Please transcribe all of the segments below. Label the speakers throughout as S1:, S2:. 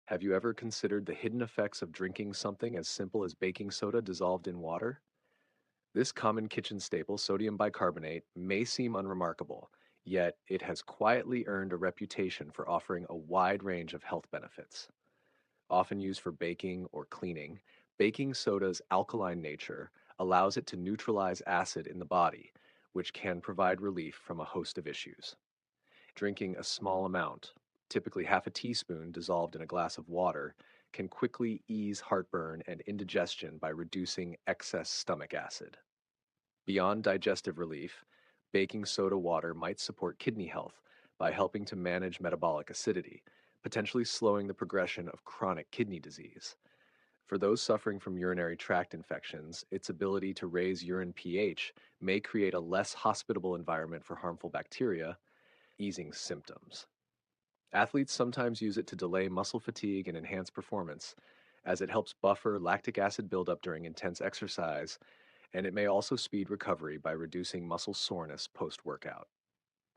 S1: Have you ever considered the hidden effects of drinking something as simple as baking soda dissolved in water? This common kitchen staple, sodium bicarbonate, may seem unremarkable, yet it has quietly earned a reputation for offering a wide range of health benefits. Often used for baking or cleaning, baking soda's alkaline nature allows it to neutralize acid in the body, which can provide relief from a host of issues. Drinking a small amount, typically half a teaspoon dissolved in a glass of water, can quickly ease heartburn and indigestion by reducing excess stomach acid. Beyond digestive relief, baking soda water might support kidney health by helping to manage metabolic acidity, potentially slowing the progression of chronic kidney disease. For those suffering from urinary tract infections, its ability to raise urine pH may create a less hospitable environment for harmful bacteria, easing symptoms. Athletes sometimes use it to delay muscle fatigue and enhance performance, as it helps buffer lactic acid buildup during intense exercise, and it may also speed recovery by reducing muscle soreness post workout.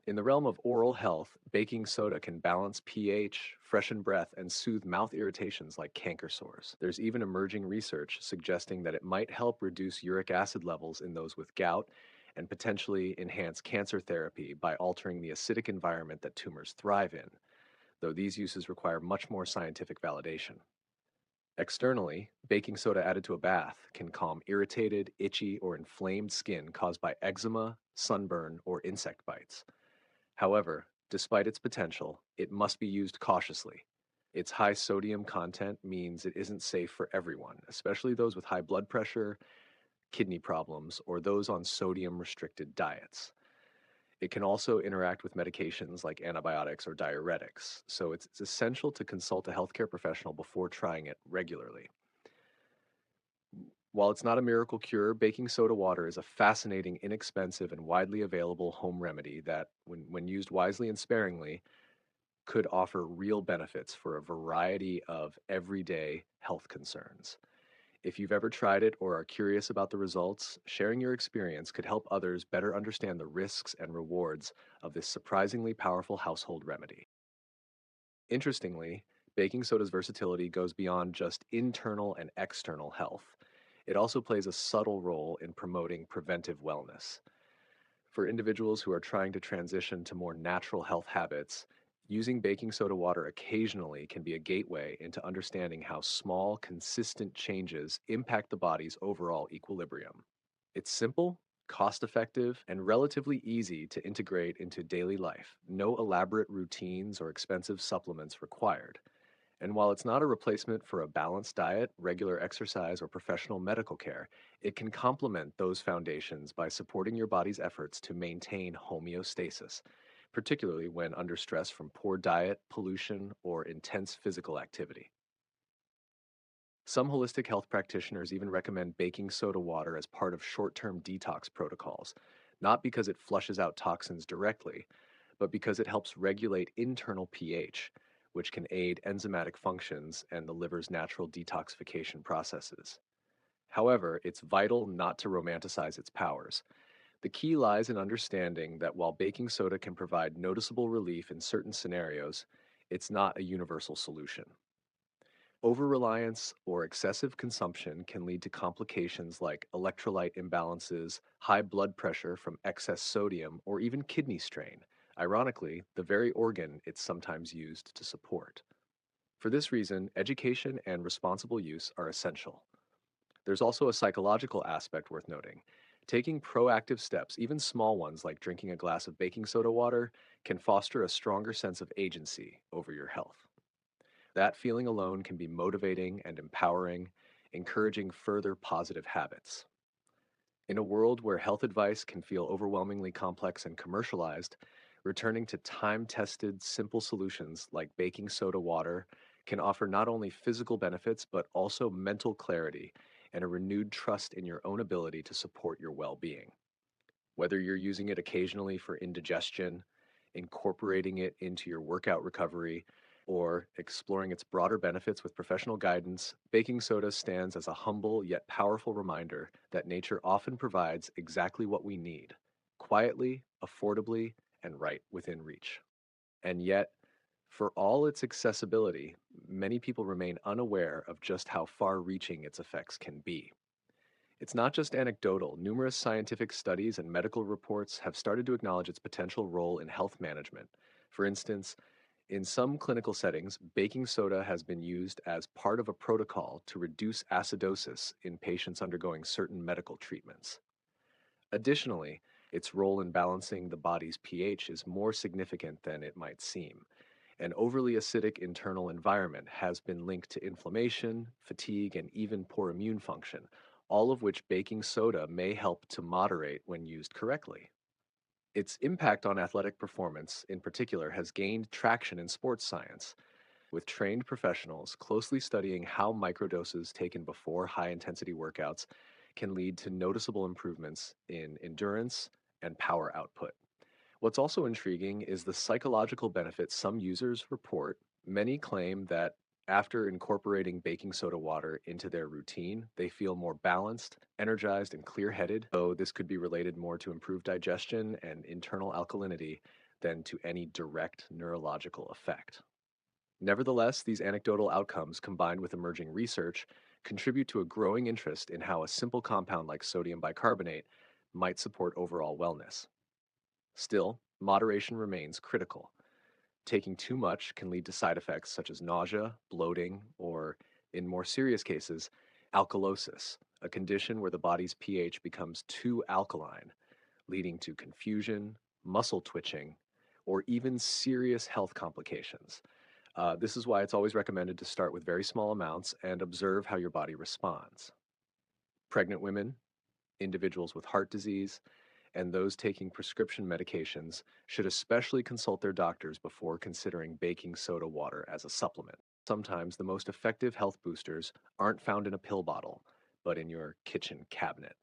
S1: In the realm of oral health, baking soda can balance pH, freshen breath, and soothe mouth irritations like canker sores. There's even emerging research suggesting that it might help reduce uric acid levels in those with gout and potentially enhance cancer therapy by altering the acidic environment that tumors thrive in, though these uses require much more scientific validation. Externally, baking soda added to a bath can calm irritated, itchy, or inflamed skin caused by eczema, sunburn, or insect bites. However, despite its potential, it must be used cautiously. Its high sodium content means it isn't safe for everyone, especially those with high blood pressure, kidney problems, or those on sodium restricted diets. It can also interact with medications like antibiotics or diuretics, so it's essential to consult a healthcare professional before trying it regularly. While it's not a miracle cure, baking soda water is a fascinating, inexpensive, and widely available home remedy that, when used wisely and sparingly, could offer real benefits for a variety of everyday health concerns. If you've ever tried it or are curious about the results, sharing your experience could help others better understand the risks and rewards of this surprisingly powerful household remedy. Interestingly, baking soda's versatility goes beyond just internal and external health. It also plays a subtle role in promoting preventive wellness. For individuals who are trying to transition to more natural health habits, using baking soda water occasionally can be a gateway into understanding how small, consistent changes impact the body's overall equilibrium. It's simple, cost effective, and relatively easy to integrate into daily life. No elaborate routines or expensive supplements required. And while it's not a replacement for a balanced diet, regular exercise, or professional medical care, it can complement those foundations by supporting your body's efforts to maintain homeostasis, particularly when under stress from poor diet, pollution, or intense physical activity. Some holistic health practitioners even recommend baking soda water as part of short term detox protocols, not because it flushes out toxins directly, but because it helps regulate internal pH, which can aid enzymatic functions and the liver's natural detoxification processes. However, it's vital not to romanticize its powers. The key lies in understanding that while baking soda can provide noticeable relief in certain scenarios, it's not a universal solution. Over-reliance or excessive consumption can lead to complications like electrolyte imbalances, high blood pressure from excess sodium, or even kidney strain, ironically, the very organ it's sometimes used to support. For this reason, education and responsible use are essential. There's also a psychological aspect worth noting. Taking proactive steps, even small ones like drinking a glass of baking soda water, can foster a stronger sense of agency over your health. That feeling alone can be motivating and empowering, encouraging further positive habits. In a world where health advice can feel overwhelmingly complex and commercialized, returning to time tested, simple solutions like baking soda water can offer not only physical benefits but also mental clarity and a renewed trust in your own ability to support your well being. Whether you're using it occasionally for indigestion, incorporating it into your workout recovery, or exploring its broader benefits with professional guidance, baking soda stands as a humble yet powerful reminder that nature often provides exactly what we need, quietly, affordably, and right within reach. And yet, For all its accessibility, many people remain unaware of just how far reaching its effects can be. It's not just anecdotal. Numerous scientific studies and medical reports have started to acknowledge its potential role in health management. For instance, in some clinical settings, baking soda has been used as part of a protocol to reduce acidosis in patients undergoing certain medical treatments. Additionally, its role in balancing the body's pH is more significant than it might seem. An overly acidic internal environment has been linked to inflammation, fatigue, and even poor immune function, all of which baking soda may help to moderate when used correctly. Its impact on athletic performance, in particular, has gained traction in sports science, with trained professionals closely studying how microdoses taken before high intensity workouts can lead to noticeable improvements in endurance and power output. What's also intriguing is the psychological benefits some users report. Many claim that after incorporating baking soda water into their routine, they feel more balanced, energized, and clear headed, though this could be related more to improved digestion and internal alkalinity than to any direct neurological effect. Nevertheless, these anecdotal outcomes, combined with emerging research, contribute to a growing interest in how a simple compound like sodium bicarbonate might support overall wellness. Still, moderation remains critical. Taking too much can lead to side effects such as nausea, bloating, or, in more serious cases, alkalosis, a condition where the body's pH becomes too alkaline, leading to confusion, muscle twitching, or even serious health complications. This is why it's always recommended to start with very small amounts and observe how your body responds. Pregnant women, individuals with heart disease, and those taking prescription medications should especially consult their doctors before considering baking soda water as a supplement. Sometimes the most effective health boosters aren't found in a pill bottle, but in your kitchen cabinet.